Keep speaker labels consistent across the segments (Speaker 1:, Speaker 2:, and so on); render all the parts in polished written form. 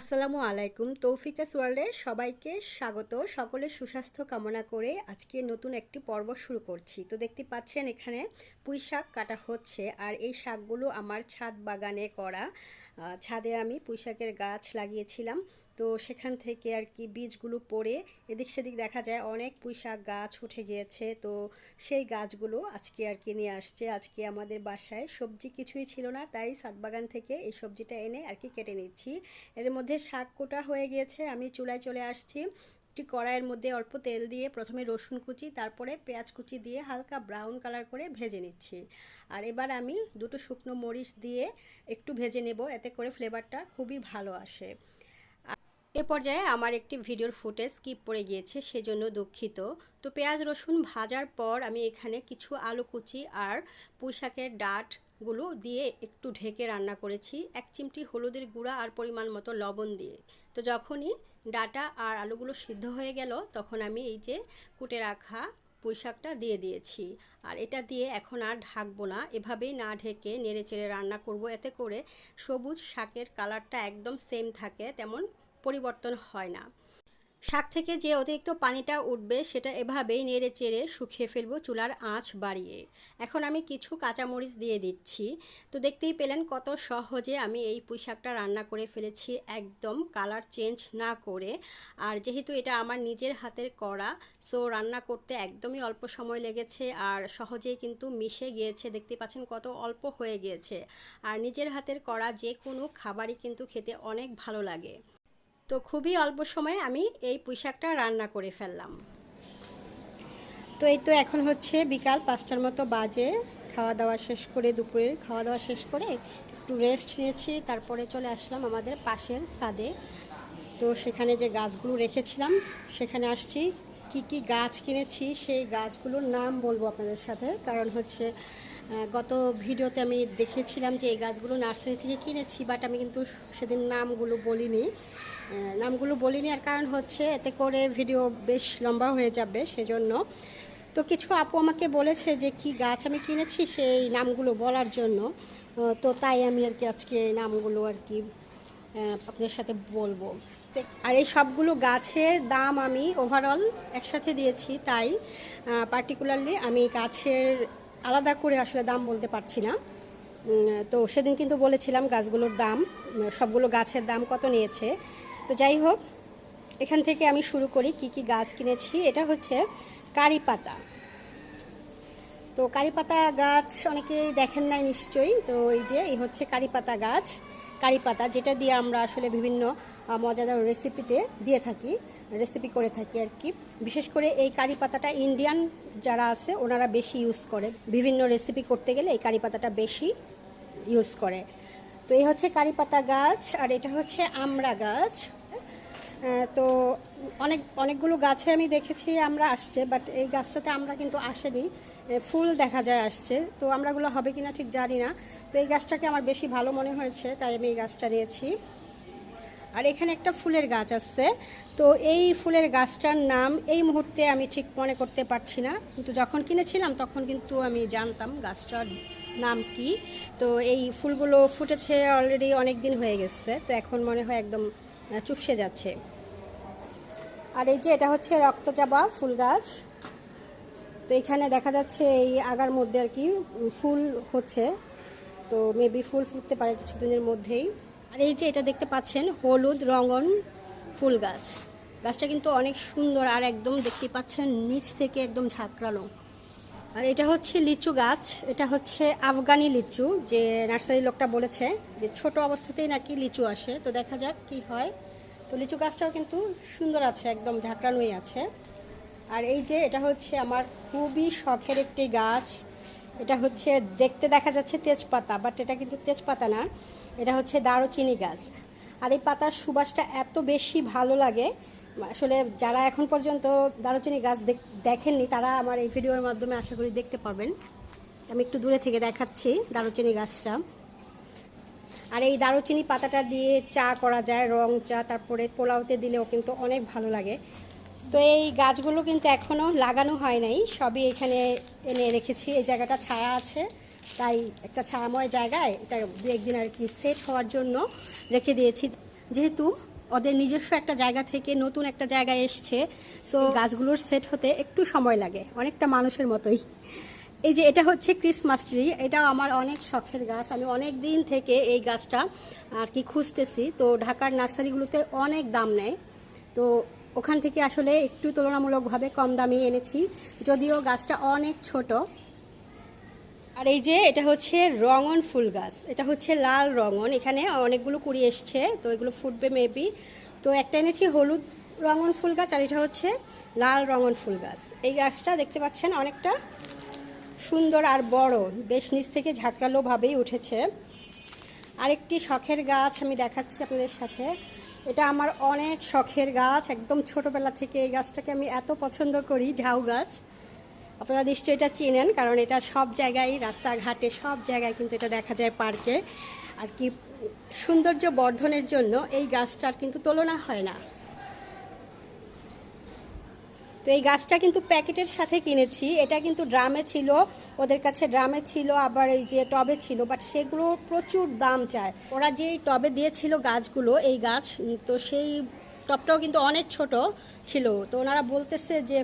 Speaker 1: আসসালামু আলাইকুম। তৌফিকাস ওয়ার্ল্ডে সবাইকে স্বাগত। সকলের সুস্বাস্থ্য কামনা করে আজকে নতুন একটি পর্ব শুরু করছি। তো দেখতে পাচ্ছেন এখানে পুঁই শাক কাটা হচ্ছে, আর এই শাকগুলো আমার ছাদ বাগানে করা। ছাদে আমি পুঁই শাকের গাছ লাগিয়েছিলাম, তো সেখান থেকে আর কি বীজগুলো পড়ে এদিক সেদিক দেখা যায় অনেক পুঁই শাক গাছ উঠে গিয়েছে। তো সেই গাছগুলো আজকে আর কি নিয়ে আসছে। আজকে আমাদের বাসায় সবজি কিছুই ছিল না, তাই ছাদ বাগান থেকে এই সবজিটা এনে আর কি কেটে নিচ্ছি। এর মধ্যে শাক কোটা হয়ে গিয়েছে, আমি চুলায় চলে আসছি। একটি কড়াইয়ের মধ্যে অল্প তেল দিয়ে প্রথমে রসুন কুচি, তারপরে পেঁয়াজ কুচি দিয়ে হালকা ব্রাউন কালার করে ভেজে নিচ্ছি। আর এবার আমি দুটো শুকনো মরিচ দিয়ে একটু ভেজে নেব, এতে করে ফ্লেভারটা খুবই ভালো আসে। এ পর্যায়ে আমার একটি ভিডিওর ফুটেজ স্কিপ পড়ে গিয়েছে, সেজন্য দুঃখিত। তো পেঁয়াজ রসুন ভাজার পর আমি এখানে কিছু আলু কুচি আর পুঁই শাকের ডাঁটগুলো দিয়ে একটু ঢেকে রান্না করেছি, 1 চিমটি হলুদের গুঁড়া আর পরিমাণ মতো লবণ দিয়ে। তো যখনই ডাঁটা আর আলুগুলো সিদ্ধ হয়ে গেল, তখন আমি এই যে কুটে রাখা পুঁই শাকটা দিয়ে দিয়েছি। আর এটা দিয়ে এখন আর ঢাকবো না, এভাবেই না ঢেকে নেড়ে চেড়ে রান্না করব, এতে করে সবুজ শাকের কালারটা একদম সেম থাকে, তেমন পরিবর্তন হয় না। শাক থেকে যে অতিরিক্ত পানিটা উঠবে সেটা এভাবেই নেড়ে চেড়ে শুকিয়ে ফেলবো চুলার আঁচ বাড়িয়ে। এখন আমি কিছু কাঁচামরিচ দিয়ে দিচ্ছি। তো দেখতেই পেলেন কত সহজে আমি এই পুঁই শাকটা রান্না করে ফেলেছি, একদম কালার চেঞ্জ না করে। আর যেহেতু এটা আমার নিজের হাতের করা, সো রান্না করতে একদমই অল্প সময় লেগেছে আর সহজেই কিন্তু মিশে গিয়েছে। দেখতে পাচ্ছেন কত অল্প হয়ে গিয়েছে। আর নিজের হাতের করা যে কোনো খাবারই কিন্তু খেতে অনেক ভালো লাগে। তো খুবই অল্প সময়ে আমি এই পুঁই শাকটা রান্না করে ফেললাম। তো এই তো এখন হচ্ছে বিকাল 5টার মতো বাজে। খাওয়া দাওয়া শেষ করে, দুপুরের খাওয়া দাওয়া শেষ করে একটু রেস্ট নিয়েছি, তারপরে চলে আসলাম আমাদের পাশের ছাদে। তো সেখানে যে গাছগুলো রেখেছিলাম সেখানে আসছি। কি কি গাছ কিনেছি সেই গাছগুলোর নাম বলবো আপনাদের সাথে, কারণ হচ্ছে গত ভিডিওতে আমি দেখেছিলাম যে এই গাছগুলো নার্সারি থেকে কিনেছি, বাট আমি কিন্তু সেদিন নামগুলো বলিনি। আর কারণ হচ্ছে এতে করে ভিডিও বেশ লম্বা হয়ে যাবে, সেজন্য। তো কিছু আপু আমাকে বলেছে যে কি গাছ আমি কিনেছি সেই নামগুলো বলার জন্য, তো তাই আমি আর কি আজকে এই নামগুলো আর কি আপনাদের সাথে বলবো। আর এই সবগুলো গাছের দাম আমি ওভারঅল একসাথে দিয়েছি, তাই পার্টিকুলারলি আমি গাছের আলাদা করে আসলে দাম বলতে পারছি না। তো সেদিন কিন্তু বলেছিলাম গাছগুলোর দাম, সবগুলো গাছের দাম কত নিয়েছে। তো যাই হোক, এখান থেকে আমি শুরু করি কি কি গাছ কিনেছি। এটা হচ্ছে কারি পাতা। তো কারি পাতা গাছ অনেকেই দেখেন নাই নিশ্চয়ই। তো এই হচ্ছে কারি পাতা গাছ। কারি পাতা যেটা দিয়ে আমরা আসলে বিভিন্ন মজাদার রেসিপি করে থাকি আর কি। বিশেষ করে এই কারি পাতাটা ইন্ডিয়ান যারা আছে ওনারা বেশি ইউজ করে, বিভিন্ন রেসিপি করতে গেলে এই কারি পাতাটা বেশি ইউজ করে। তো এই হচ্ছে কারি পাতা গাছ, আর এটা হচ্ছে আমড়া গাছ। তো অনেকগুলো গাছে আমি দেখেছি আমরা আসছে, বাট এই গাছটাতে আমরা কিন্তু আসেনি, ফুল দেখা যায় আসছে। তো আমরাগুলো হবে কিনা ঠিক জানি না। তো এই গাছটাকে আমার বেশি ভালো মনে হয়েছে, তাই আমি এই গাছটা নিয়েছি। আর এখানে একটা ফুলের গাছ আছে। তো এই ফুলের গাছটার নাম এই মুহূর্তে আমি ঠিক মনে করতে পারছি না, কিন্তু যখন কিনেছিলাম তখন কিন্তু আমি জানতাম গাছটার নাম কি। তো এই ফুলগুলো ফুটেছে অলরেডি অনেক দিন হয়ে গেছে, তো এখন মনে হয় একদম চুপসে যাচ্ছে। আর এই যে এটা হচ্ছে রক্তজবা ফুল গাছ। তো এখানে দেখা যাচ্ছে এই আগার মধ্যে আর কি ফুল হচ্ছে, তো মেবি ফুল ফুটতে পারে কিছুদিনের মধ্যেই। আর এই যে এটা দেখতে পাচ্ছেন হলুদ রঙন ফুল গাছ। গাছটা কিন্তু অনেক সুন্দর, আর একদম দেখতে পাচ্ছেন নিচ থেকে একদম ঝাঁকড়ানো। আর এটা হচ্ছে লিচু গাছ। এটা হচ্ছে আফগানি লিচু, যে নার্সারি লোকটা বলেছে যে ছোট অবস্থাতেই নাকি লিচু আসে। তো দেখা যাক কি হয়। তো লিচু গাছটাও কিন্তু সুন্দর আছে, একদম ঝাঁকড়ানোই আছে। আর এই যে এটা হচ্ছে আমার খুবই শখের একটি গাছ। এটা হচ্ছে দেখতে দেখা যাচ্ছে তেজপাতা, বাট এটা কিন্তু তেজপাতা না, এটা হচ্ছে দারুচিনি গাছ। আর এই পাতার সুবাসটা এত বেশি ভালো লাগে, আসলে যারা এখন পর্যন্ত দারুচিনি গাছ দেখেননি তারা আমার এই ভিডিওর মাধ্যমে আশা করি দেখতে পারবেন। আমি একটু দূরে থেকে দেখাচ্ছি দারুচিনি গাছটা। আর এই দারুচিনি পাতাটা দিয়ে চা করা যায়, রং চা, তারপরে পোলাওতে দিলেও কিন্তু অনেক ভালো লাগে। তো এই গাছগুলো কিন্তু এখনও লাগানো হয় নাই, সবই এখানে এনে রেখেছি। এই জায়গাটা ছায়া আছে, তাই একটা ছায়াময় জায়গায় এটা দু একদিন আর কি সেট হওয়ার জন্য রেখে দিয়েছি। যেহেতু ওদের নিজস্ব একটা জায়গা থেকে নতুন একটা জায়গায় এসছে, সো গাছগুলোর সেট হতে একটু সময় লাগে, অনেকটা মানুষের মতোই। এই যে এটা হচ্ছে ক্রিসমাস ট্রি, এটাও আমার অনেক শখের গাছ। আমি অনেক দিন থেকে এই গাছটা আর কি খুঁজতেছি। তো ঢাকার নার্সারিগুলোতে অনেক দাম নেয়, তো ওখান থেকে আসলে একটু তুলনামূলকভাবে কম দামে এনেছি, যদিও গাছটা অনেক ছোট। আর এই যে এটা হচ্ছে রঙন ফুল গাছ, এটা হচ্ছে লাল রঙন, এখানে অনেকগুলো কুড়ি এসছে, তো এগুলো ফুটবে মেবি। তো একটা এনেছি হলুদ রঙন ফুল গাছ, আর এটা হচ্ছে লাল রঙন ফুল গাছ। এই গাছটা দেখতে পাচ্ছেন অনেকটা সুন্দর আর বড়, বেশ নিচ থেকে ঝাঁকড়ালোভাবেই উঠেছে। আরেকটি শখের গাছ আমি দেখাচ্ছি আপনাদের সাথে, এটা আমার অনেক শখের গাছ, একদম ছোটোবেলা থেকে এই গাছটাকে আমি এত পছন্দ করি, ঝাউ গাছ। আপনারা নিশ্চয়ই এটা চেনেন, কারণ এটা সব জায়গায়, রাস্তাঘাটে সব জায়গায় কিন্তু এটা দেখা যায়, পার্কে আর কি। সৌন্দর্য বর্ধনের জন্য এই গাছটার কিন্তু তুলনা হয় না। তো এই গাছটা কিন্তু প্যাকেটের সাথে কিনেছি, এটা কিন্তু ড্রামে ছিল, ওদের কাছে ড্রামে ছিল, আবার এই যে টবে ছিল, বাট সেগুলো প্রচুর দাম চায়। ওরা যেই টবে দিয়েছিল গাছগুলো, এই গাছ, তো সেই টবটাও কিন্তু অনেক ছোট ছিল, তো ওনারা বলতেছে যে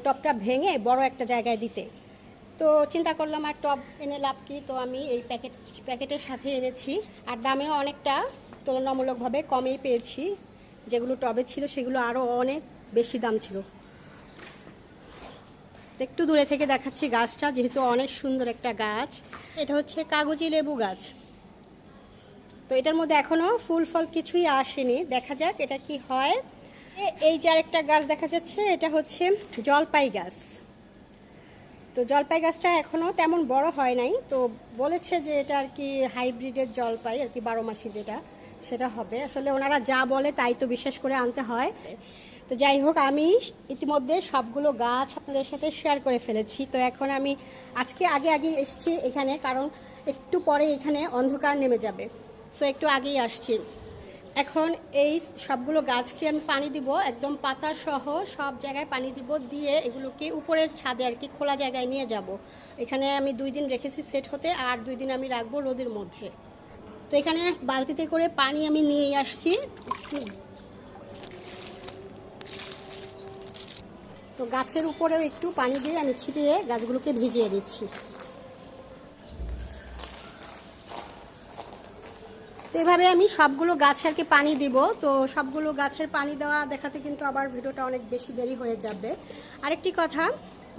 Speaker 1: টবটা ভেঙে বড় একটা জায়গায় দিতে। তো চিন্তা করলাম আর টব এনে লাভ কি, তো আমি এই প্যাকেটের সাথে এনেছি, আর দামেও অনেকটা তুলনামূলকভাবে কমেই পেয়েছি। যেগুলো টবে ছিল সেগুলো আরও অনেক বেশি দাম ছিল। একটু দূরে থেকে দেখাচ্ছি গাছটা, যেহেতু অনেক সুন্দর একটা গাছ। এটা হচ্ছে কাগজি লেবু গাছ, তো এটার মধ্যে এখনও ফুল ফল কিছুই আসেনি, দেখা যাক এটা কি হয়। এই যে আরেকটা গাছ দেখা যাচ্ছে, এটা হচ্ছে জলপাই গাছ। তো জলপাই গাছটা এখনও তেমন বড় হয় নাই, তো বলেছে যে এটা আর কি হাইব্রিডের জলপাই আর কি, 12 মাসি যেটা, সেটা হবে। আসলে ওনারা যা বলে তাই তো বিশ্বাস করে আনতে হয়। তো যাই হোক, আমি ইতিমধ্যে সবগুলো গাছ আপনাদের সাথে শেয়ার করে ফেলেছি। তো এখন আমি আজকে আগে এসেছি এখানে, কারণ একটু পরে এখানে অন্ধকার নেমে যাবে, সো একটু আগেই আসছি। এখন এই সবগুলো গাছকে আমি পানি দিব, একদম পাতা সহ সব জায়গায় পানি দিব, দিয়ে এগুলোকে উপরের ছাদে আর কি খোলা জায়গায় নিয়ে যাব। এখানে আমি 2 দিন রেখেছি সেট হতে, আর 2 দিন আমি রাখবো রোদের মধ্যে। তো এখানে বালতিতে করে পানি আমি নিয়ে আসছি। তো গাছের উপরেও একটু পানি দিয়ে আমি ছিটিয়ে গাছগুলোকে ভিজিয়ে দিচ্ছি। তো এভাবে আমি সবগুলো গাছে আর কি পানি দিব। তো সবগুলো গাছের পানি দেওয়া দেখাতে কিন্তু আবার ভিডিওটা অনেক বেশি দেরি হয়ে যাবে। আরেকটি কথা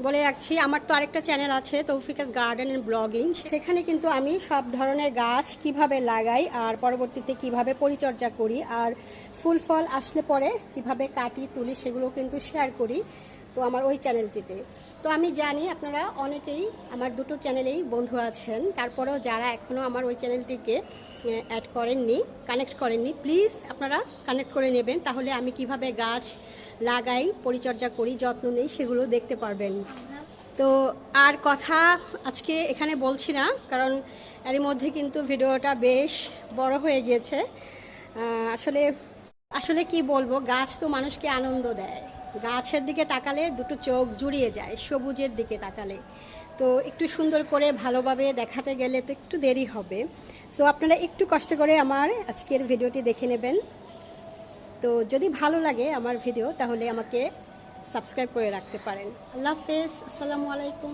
Speaker 1: বলে রাখছি, আমার তো আরেকটা চ্যানেল আছে, তৌফিকাস গার্ডেন অ্যান্ড ব্লগিং। সেখানে কিন্তু আমি সব ধরনের গাছ কিভাবে লাগাই, আর পরবর্তীতে কিভাবে পরিচর্যা করি, আর ফুল ফল আসলে পরে কিভাবে কাটি তুলি, সেগুলো কিন্তু শেয়ার করি তো আমার ওই চ্যানেলটিতে। তো আমি জানি আপনারা অনেকেই আমার দুটো চ্যানেলেই বন্ধু আছেন, তারপরেও যারা এখনও আমার ওই চ্যানেলটিকে অ্যাড করেননি, কানেক্ট করেননি, প্লিজ আপনারা কানেক্ট করে নেবেন, তাহলে আমি কিভাবে গাছ লাগাই, পরিচর্যা করি, যত্ন নেই, সেগুলো দেখতে পারবেন। তো আর কথা আজকে এখানে বলছি না, কারণ এরই মধ্যে কিন্তু ভিডিওটা বেশ বড় হয়ে গিয়েছে। আসলে কি বলবো, গাছ তো মানুষকে আনন্দ দেয়, গাছের দিকে তাকালে দুটো চোখ জুড়িয়ে যায়, সবুজের দিকে তাকালে। তো একটু সুন্দর করে ভালোভাবে দেখাতে গেলে তো একটু দেরি হবে, সো আপনারা একটু কষ্ট করে আমার আজকের ভিডিওটি দেখে নেবেন। তো যদি ভালো লাগে আমার ভিডিও, তাহলে আমাকে সাবস্ক্রাইব করে রাখতে পারেন। আল্লাহ হাফেজ, আসসালামু আলাইকুম।